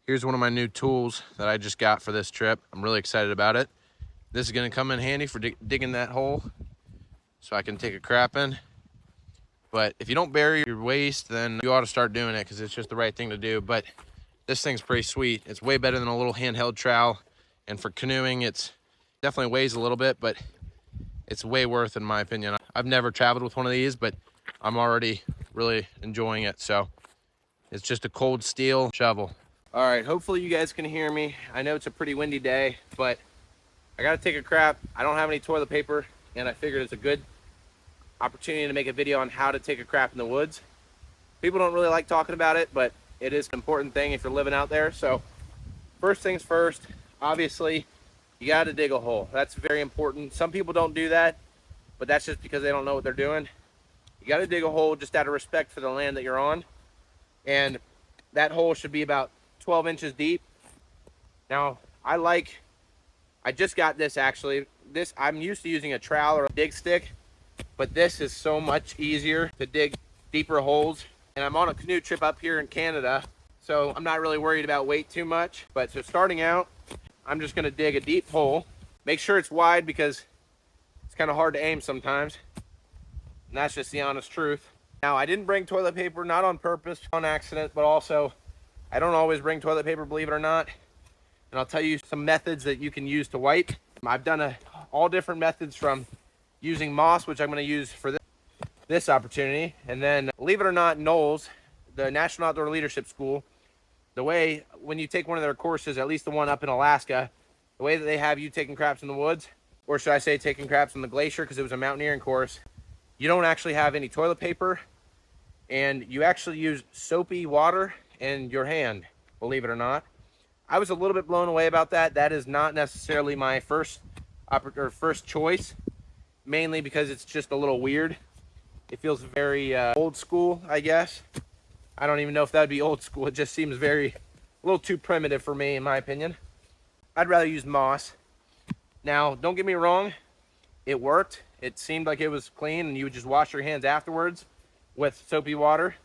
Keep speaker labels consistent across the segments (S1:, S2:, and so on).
S1: Here's one of my new tools that I just got for this trip. I'm really excited about it. This is gonna come in handy for digging that hole so I can take a crap in. But if you don't bury your waste, then you ought to start doing it because it's just the right thing to do. But this thing's pretty sweet. It's way better than a little handheld trowel. And for canoeing, it's definitely weighs a little bit, but it's way worth it in my opinion. I've never traveled with one of these, but I'm already really enjoying it. So it's just a cold steel shovel. All right, hopefully you guys can hear me. I know it's a pretty windy day, but I gotta take a crap. I don't have any toilet paper, and I figured it's a good opportunity to make a video on how to take a crap in the woods. People don't really like talking about it, but it is an important thing if you're living out there. So first things first, obviously, you gotta dig a hole. That's very important. Some people don't do that, but that's just because they don't know what they're doing. You gotta dig a hole just out of respect for the land that you're on. And that hole should be about 12 inches deep. Now, I just got this actually. I'm used to using a trowel or a dig stick, but this is so much easier to dig deeper holes. And I'm on a canoe trip up here in Canada, so I'm not really worried about weight too much. But so starting out, I'm just gonna dig a deep hole. Make sure it's wide because it's kind of hard to aim sometimes. And that's just the honest truth. Now, I didn't bring toilet paper, not on purpose, on accident, but also I don't always bring toilet paper, believe it or not. And I'll tell you some methods that you can use to wipe. I've done all different methods, from using moss, which I'm gonna use for this opportunity. And then, believe it or not, NOLS, the National Outdoor Leadership School, the way when you take one of their courses, at least the one up in Alaska, the way that they have you taking craps in the woods, or should I say taking craps on the glacier, because it was a mountaineering course, you don't actually have any toilet paper, and you actually use soapy water in your hand, believe it or not. I was a little bit blown away about that. That is not necessarily my first choice, mainly because it's just a little weird. It feels very old school, I guess. I don't even know if that would be old school. It just seems a little too primitive for me, in my opinion. I'd rather use moss. Now, don't get me wrong, it worked. It seemed like it was clean, and you would just wash your hands afterwards with soapy water.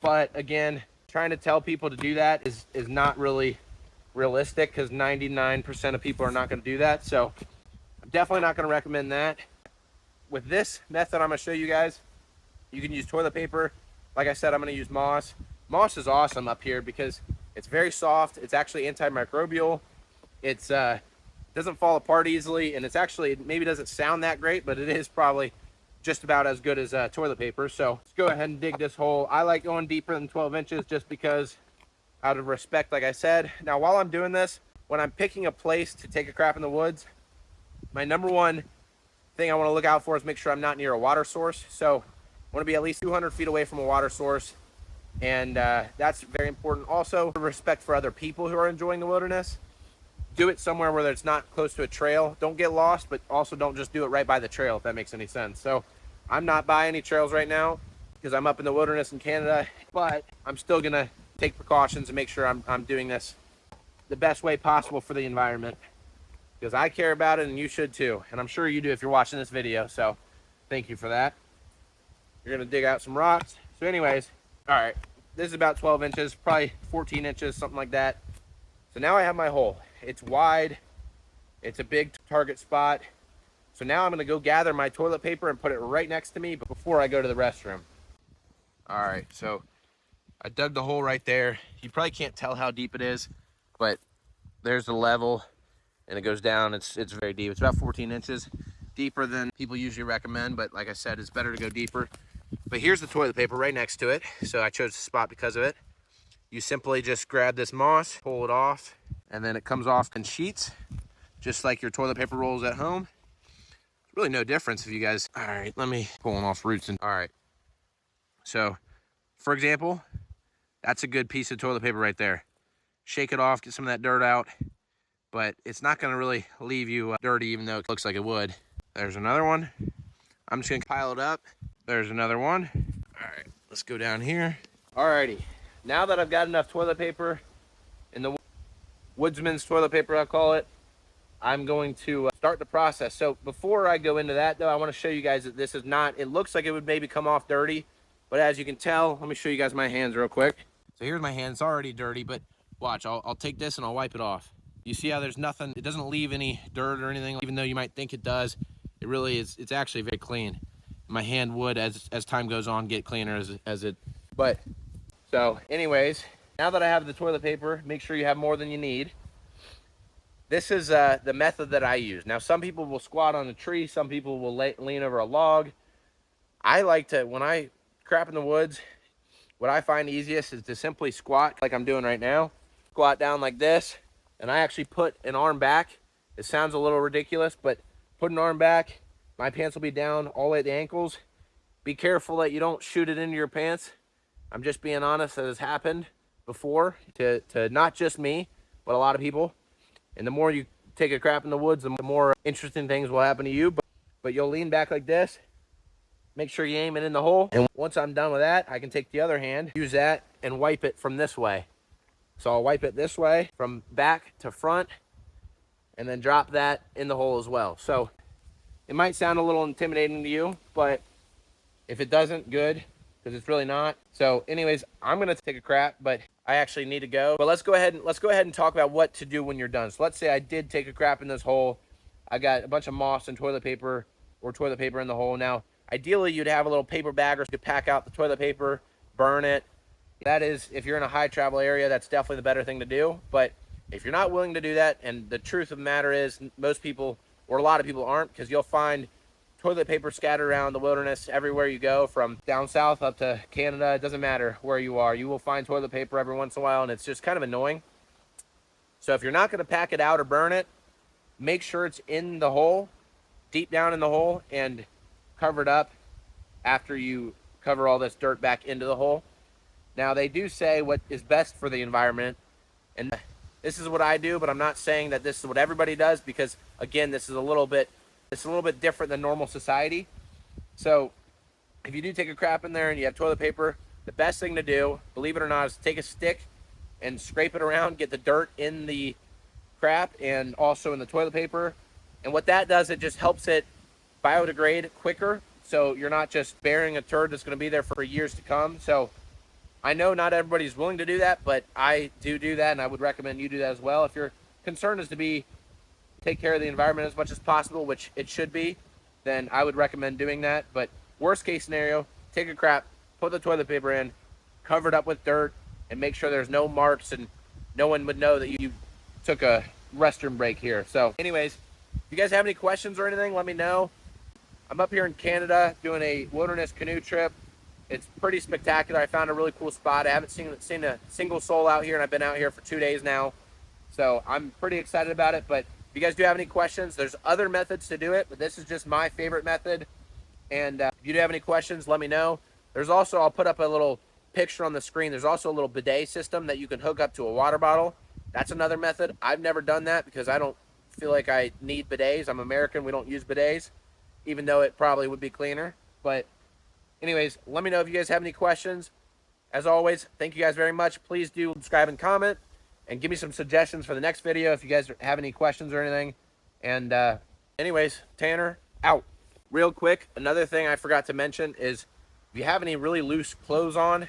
S1: But again, trying to tell people to do that is not really realistic, because 99% of people are not going to do that. So I'm definitely not going to recommend that. With this method I'm going to show you guys, you can use toilet paper. Like I said, I'm going to use moss. Moss is awesome up here because it's very soft. It's actually antimicrobial. It doesn't fall apart easily, and it maybe doesn't sound that great, but it is probably just about as good as toilet paper. So let's go ahead and dig this hole. I like going deeper than 12 inches just because, out of respect, like I said. Now, while I'm doing this, when I'm picking a place to take a crap in the woods, my number one thing I want to look out for is make sure I'm not near a water source. So I want to be at least 200 feet away from a water source, and that's very important. Also, respect for other people who are enjoying the wilderness. Do it somewhere where it's not close to a trail. Don't get lost, but also don't just do it right by the trail, if that makes any sense. So I'm not by any trails right now because I'm up in the wilderness in Canada, but I'm still gonna take precautions and make sure I'm doing this the best way possible for the environment, because I care about it and you should too. And I'm sure you do if you're watching this video, so thank you for that. You're gonna dig out some rocks. So anyways, all right, this is about 12 inches, probably 14 inches, something like that. So now I have my hole. It's wide, it's a big target spot. So now I'm gonna go gather my toilet paper and put it right next to me before I go to the restroom. All right, so I dug the hole right there. You probably can't tell how deep it is, but there's the level, and it goes down. It's very deep. It's about 14 inches, deeper than people usually recommend, but like I said, it's better to go deeper. But here's the toilet paper right next to it. So I chose the spot because of it. You simply just grab this moss, pull it off, and then it comes off in sheets, just like your toilet paper rolls at home. It's really no difference if you guys, all right, let me pulling off roots. And all right, so for example, that's a good piece of toilet paper right there. Shake it off, get some of that dirt out, but it's not gonna really leave you dirty, even though it looks like it would. There's another one. I'm just gonna pile it up. There's another one. All right, let's go down here. Alrighty, now that I've got enough toilet paper, in the woodsman's toilet paper I'll call it, I'm going to start the process. So before I go into that though, I wanna show you guys that this is not, it looks like it would maybe come off dirty, but as you can tell, let me show you guys my hands real quick. So here's my hands, already dirty, but Watch, I'll take this and I'll wipe it off. You see how there's nothing, it doesn't leave any dirt or anything, even though you might think it does. It really is, it's actually very clean. My hand would, as time goes on, get cleaner but, so anyways, now that I have the toilet paper, make sure you have more than you need. This is the method that I use. Now, some people will squat on a tree, some people will lean over a log. I like to, when I crap in the woods, what I find easiest is to simply squat like I'm doing right now. Squat down like this, and I actually put an arm back. It sounds a little ridiculous, but put an arm back. My pants will be down all the way at the ankles. Be careful that you don't shoot it into your pants. I'm just being honest, that has happened before to not just me, but a lot of people. And the more you take a crap in the woods, the more interesting things will happen to you. But you'll lean back like this. Make sure you aim it in the hole. And once I'm done with that, I can take the other hand, use that, and wipe it from this way. So I'll wipe it this way, from back to front, and then drop that in the hole as well. So it might sound a little intimidating to you, but if it doesn't, good, because it's really not. So anyways, I'm gonna take a crap, but I actually need to go. But let's go ahead and talk about what to do when you're done. So let's say I did take a crap in this hole. I got a bunch of moss and toilet paper in the hole. Now, ideally, you'd have a little paper bag or you could pack out the toilet paper, burn it. That is, if you're in a high travel area, that's definitely the better thing to do. But if you're not willing to do that, and the truth of the matter is most people, or a lot of people aren't, because you'll find toilet paper scattered around the wilderness everywhere you go, from down south up to Canada. It doesn't matter where you are. You will find toilet paper every once in a while, and it's just kind of annoying. So if you're not going to pack it out or burn it, make sure it's in the hole, deep down in the hole, and covered up after you cover all this dirt back into the hole. Now, they do say what is best for the environment, and this is what I do, but I'm not saying that this is what everybody does, because again, this is a little bit different than normal society. So if you do take a crap in there and you have toilet paper, the best thing to do, believe it or not, is take a stick and scrape it around, get the dirt in the crap and also in the toilet paper. And what that does, it just helps it biodegrade quicker, so you're not just burying a turd that's going to be there for years to come. So I know not everybody's willing to do that, but I do that, and I would recommend you do that as well. If your concern is to take care of the environment as much as possible, which it should be, then I would recommend doing that. But worst case scenario, take a crap, put the toilet paper in, cover it up with dirt, and make sure there's no marks and no one would know that you took a restroom break here. So anyways, if you guys have any questions or anything, let me know. I'm up here in Canada doing a wilderness canoe trip. It's pretty spectacular. I found a really cool spot. I haven't seen a single soul out here, and I've been out here for 2 days now. So I'm pretty excited about it. But if you guys do have any questions, there's other methods to do it, but this is just my favorite method. And if you do have any questions, let me know. There's also, I'll put up a little picture on the screen. There's also a little bidet system that you can hook up to a water bottle. That's another method. I've never done that because I don't feel like I need bidets. I'm American. We don't use bidets, even though it probably would be cleaner. But anyways, let me know if you guys have any questions. As always, thank you guys very much. Please do subscribe and comment, and give me some suggestions for the next video if you guys have any questions or anything. And anyways, Tanner, out. Real quick, another thing I forgot to mention is if you have any really loose clothes on,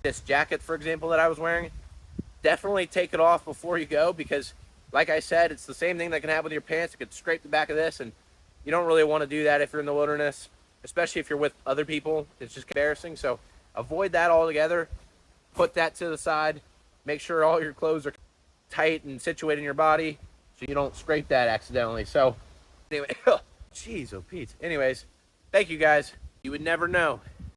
S1: this jacket, for example, that I was wearing, definitely take it off before you go, because like I said, it's the same thing that can happen with your pants. It could scrape the back of this, and you don't really want to do that if you're in the wilderness, especially if you're with other people. It's just embarrassing. So avoid that altogether. Put that to the side. Make sure all your clothes are tight and situated in your body so you don't scrape that accidentally. So anyway, jeez, oh Pete. Anyways, thank you guys. You would never know.